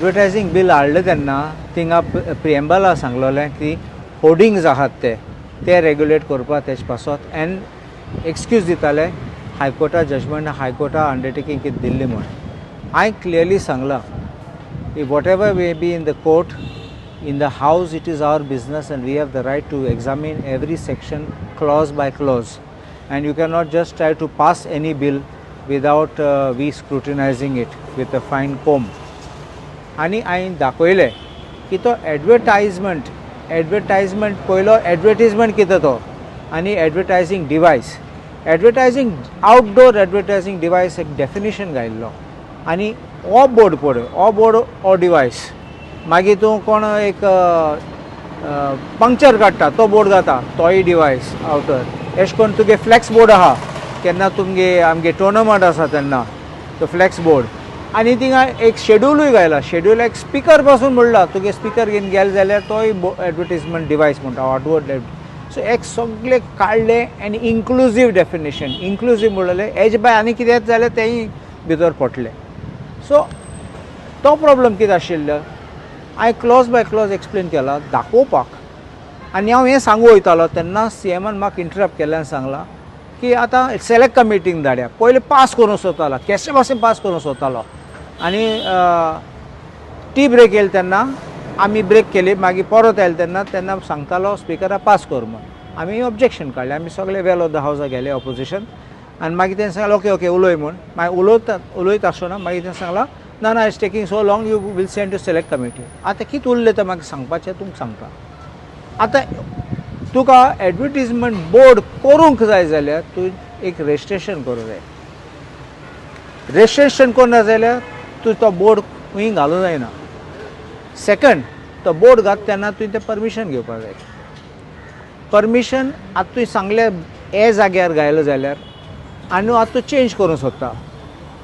एडवर्टायझींग bill हाडलें तेन्ना थिंगा प्रिएम्बला सांगलोलें की होर्डिंग्स आहात ते रेग्युलेट करपाक तेजे पासत एंड एक्सक्यूज दिताले हायकोर्टा जजमेंट हायकोर्टा अंडरटेकींग कितें दिल्ली म्हूण हांवें क्लियरली सांगलां की what ever way be in the court in the house it is our business and we have the right to examine every section clause by clause and you cannot just try to pass any bill without we scrutinizing it with a fine comb. आणि हांवें दाखयलें की तो advertisement पयलो advertisement कितें तो आनी एडवर्टायझींग डिवायस outdoor एडवर्टायझींग डिवायस एक डेफिनेशन घायल्लो आनी हो बोर्ड पळय हो बोर्ड हो डिवायस मागीर तूं कोण एक पंक्चर काडटा तो बोर्ड घाता तोय डिवायस आउटर अशें करून तुगे फ्लॅक्स बोर्ड आहा केन्ना तुमगे आमगे टोर्नामेंट आसा तेन्ना तो फ्लॅक्स बोर्ड आनी थिंगा एक शेड्यूलूय घायला शेड्यूल एक स्पिकर पासून म्हणला तुगे स्पिकर घेवन गेले जाल्यार तोय एडवर्टिजमेंट डिवायस म्हणटा आउटवर्ड सो एक सगळे काडले आनी इन्क्लुजीव डेफिनेशन इन्क्लुजीव म्हणलें हेजे भायर आनी कितें जाल्यार तेंय भितर पडटलें सो तो प्रॉब्लम कितें आशिल्लो हांवें क्लॉज बाय क्लॉज एक्सप्लेन केला दाखोवपाक आनी हांव हें सांगू वयतालो तेन्ना सीएमान म्हाका इंटरप्ट केलें आनी सांगलां की आतां सिलेक्ट कमिटींग धाडया पयलीं पास करूं सोदतालो केशे भाशेन पास करूं सोदतालो आनी टी ब्रेक येयली तेन्ना आमी ब्रेक केली मागीर परत आयले तेन्ना सांगतालो स्पिकराक पास कर म्हूण आमी ऑब्जेक्शन काडलें आमी सगळे वेल ऑफ द हावसा गेले ऑपोजिशन आनी मागीर तेणें सांगलें ओके उलय म्हूण मागीर उलयता आसतना मागीर तेणें सांगलां ना it's taking so long you will send to select committee आतां कितें उरलें तें म्हाका सांगपाचें तुमकां सांगता आतां तुका एडवर्टिजमेंट बोर्ड करूंक जाय जाल्यार तूं एक रजिस्ट्रेशन करूंक जाय रजिस्ट्रेशन करना जाल्यार तूं तो बोर्ड खंय घालूंक जायना सेकंड तो बोर्ड घात तेन्ना तुवें तें परमिशन घेवपाक जाय परमिशन आतां तुवें सांगलें हे जाग्यार घायलो जाल्यार आनी आतां तूं चेंज करूंक सोदता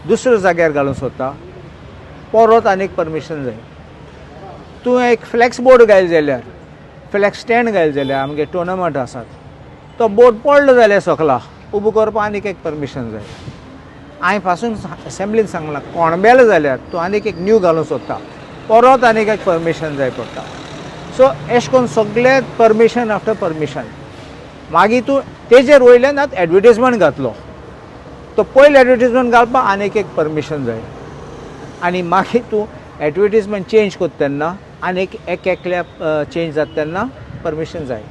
दुसऱ्या जाग्यार घालूंक सोदता परत आनीक परमिशन जाय तूं एक फ्लॅक्स बोर्ड घायल जाल्यार फ्लॅक्स स्टँड घायल जाल्यार आमगे टोर्नामेंट आसात तो बोर्ड पडलो जाल्यार सकला उबो करपाक आनीक एक परमिशन जाय हांवें पासून असेंब्लीन सांगलां कोणबेल जाल्यार तूं आनीक एक न्यू घालूंक सोदता परत आनीक एक परमिशन जाय पडटा सो अशें करून सगळे परमिशन आफ्टर परमिशन मागीर तूं तेजेर वयल्यान आतां एडवर्टिजमेंट घातलो तो पयलो एडवर्टिजमेंट घालपाक आनीक एक परमिशन जाय आनी मागीर तूं एडवर्टिजमेंट चेंज करता तेन्ना आनीक एकल्या चेंज जाता तेन्ना परमिशन जाय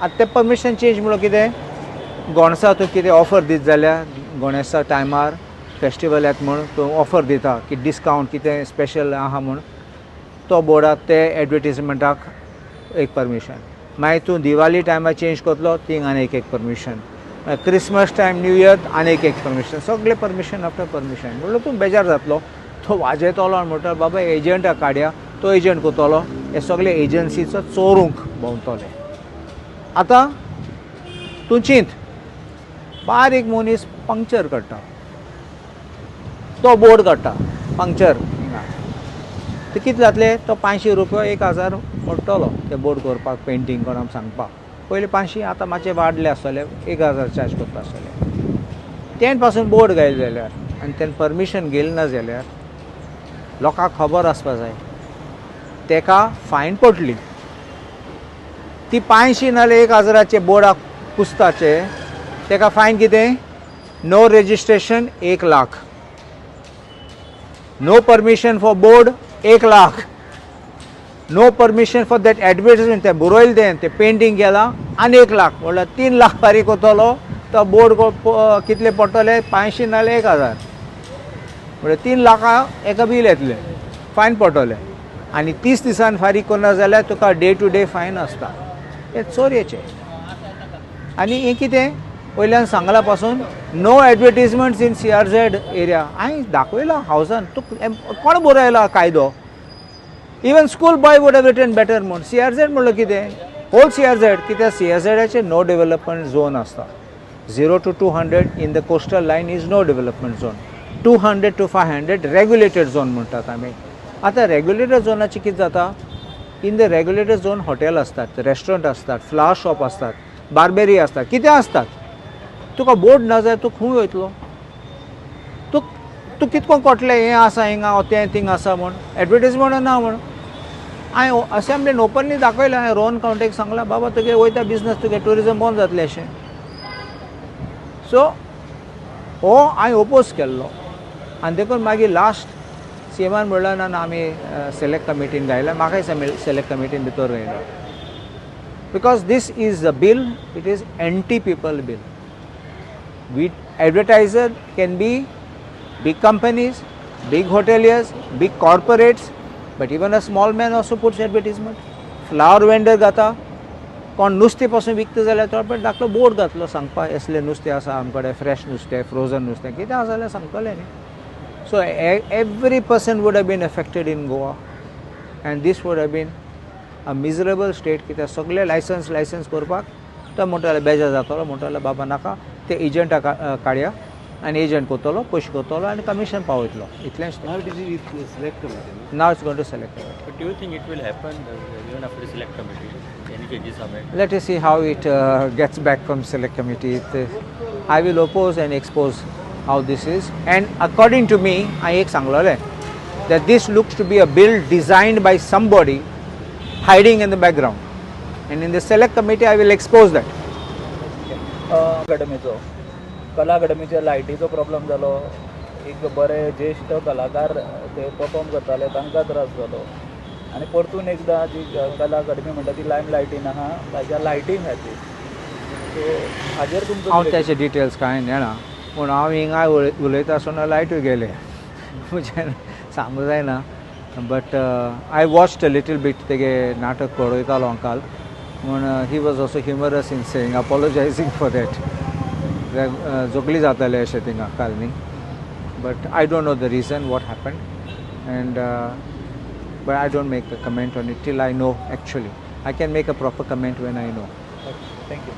आतां तें परमिशन चेंज म्हणून कितें गोणसा तूं कितें ऑफर दीत जाल्यार गणेशा टायमार फेस्टिवल येता म्हूण तूं ऑफर दिता की डिस्कावंट कितें स्पेशल आहा म्हूण तो बोर्डाक ते एडवर्टिजमेंटाक एक परमिशन मागीर तूं दिवाली टायमार चेंज करतलो थिंग आनीक एक permission Christmas time new year आनीक एक परमिशन सगळे परमिशन आफ्टर परमिशन म्हणून तूं बेजार जातलो तो वाजयतलो आनी म्हणटा बाबा एजंटाक काडया तो एजंट करतलो हे सगळे एजन्सीचो चोरूंक भोंवतले आतां तूं चिंत बारीक मनीस पंक्चर काडटा तो बोर्ड काडटा पंक्चर ते कितें जातले तो 500 रुपया 1000 पडटलो ते बोर्ड करपाक पेंटींग कोणाक सांगपाक पयलीं 500 आतां मातशें वाडले आसतले 1000 चार्ज करता आसतले तें पासून बोर्ड घायल जाल्यार आनी तें परमिशन घेतलें ना जाल्यार लोकांक खबर आसपा जाय तेका फायन पडटली ती 500 नाल्यार 1000चे बोर्डाक पुस्ताचे तेका फायन कितें no registration 1 lakh no permission for board 1 lakh no permission for that advertisement ते बरयलें तें पेंटींग केलां आनी 1 लाख म्हणल्यार 3 लाख फारीक करतलो तो बोर्ड कितले पडटले 500 नाल्यार 1000 म्हणजे 3 लाखां एका बील येतलें फायन पडटलें आनी 30 दिसान फारीक करना जाल्यार तुका डे टू डे फायन आसता हें चोरयेचें आनी हें कितें वयल्यान सांगला पासून no advertisements in CRZ area हांवें दाखयलां हावसान तूं कोण बरयला कायदो even school boy would have written better म्हूण CRZ म्हणल्यार कितें होल CRZ कित्याक CRZचे नो डेव्हलपमेंट झोन आसता 0 to 200 in the coastal line is no development zone 200 to 500 regulated zone म्हणटात आमी आतां रेग्युलेटेड झोनाची कितें जाता in the regulated zone hotel आसतात रेस्टॉरंट आसतात फ्लावर शॉप आसतात बार्बेरी आसतात कितें आसतात तुका बोर्ड ना जाल्यार तूं खंय वयतलो तूं तूं कितको कोटलें हें आसा हिंगा तें थिंग आसा म्हूण एडवर्टिजमेंट ना म्हूण हांवें असेंब्लीन ओपनली दाखयलें हांवें रोहन कावंटेक सांगलां बाबा तुगे वयता बिजनस तुगे ट्युरिजम बंद जातलें अशें सो हो हांवें ओपोज केल्लो आनी देखून मागीर लास्ट सीएमान म्हणलें ना ना आमी सिलेक्ट कमिटीन घायल्या म्हाकाय सिलेक्ट कमिटीन भितर घायलो because this is a bill it is anti people bill we advertiser can be big companies, big hoteliers, big corporates, but even a small man also puts advertisement. Flower vendor घाता कोण नुस्तें पासून विकता जाल्यार तो पण धाकलो बोर्ड घातलो सांगपा असलें नुस्तें आसा आमचे कडेन फ्रेश नुस्तें फ्रोजन नुस्तें कितें आसा जाल्यार सांगतलें न्ही so every person would have been affected in Goa and this would have been a miserable state कित्याक सगळे लायसन्स करपाक तो म्हणटालो बेजार जातलो म्हणटालो बाबा नाका ते एजंटा काडया आनी एजंट करतलो पयशे करतलो आनी कमिशन पावयतलो इतलेंच Now it is select committee. Now it's going to select But do you think it will happen even after the select committee? Any changes are made? Let us see how it gets back from select committee. I will oppose and expose how this is. And according to me, I एक सांगलोले that this looks to be a bill designed by somebody hiding in the background. And in the select committee, I will expose that. अकॅडमीचो कला अकॅडमीच्या लायटीचो problem जालो एक बरे ज्येश्ठ कलाकार ते perform करताले तांकां त्रास जालो आनी परतून एकदां जी कला अकॅडमी म्हणटा ती लायम लायटीन आहा ताच्या लायटींग खातीर सो हाजेर तुमचो हांव त्याचे डिटेल्स कांय नेना पूण हांव हिंगा उलयता आसतना लायट्यो गेले म्हजें सांगूं जायना but I watched a little bit तेगे नाटक पळयतालो काल म्हूण he was also humorous in saying apologising for that जोगली जाताले अशें थिंगा काल न्ही but I don't know the reason what happened and but I don't make a comment on it till I know actually I can make a proper comment when I know thank you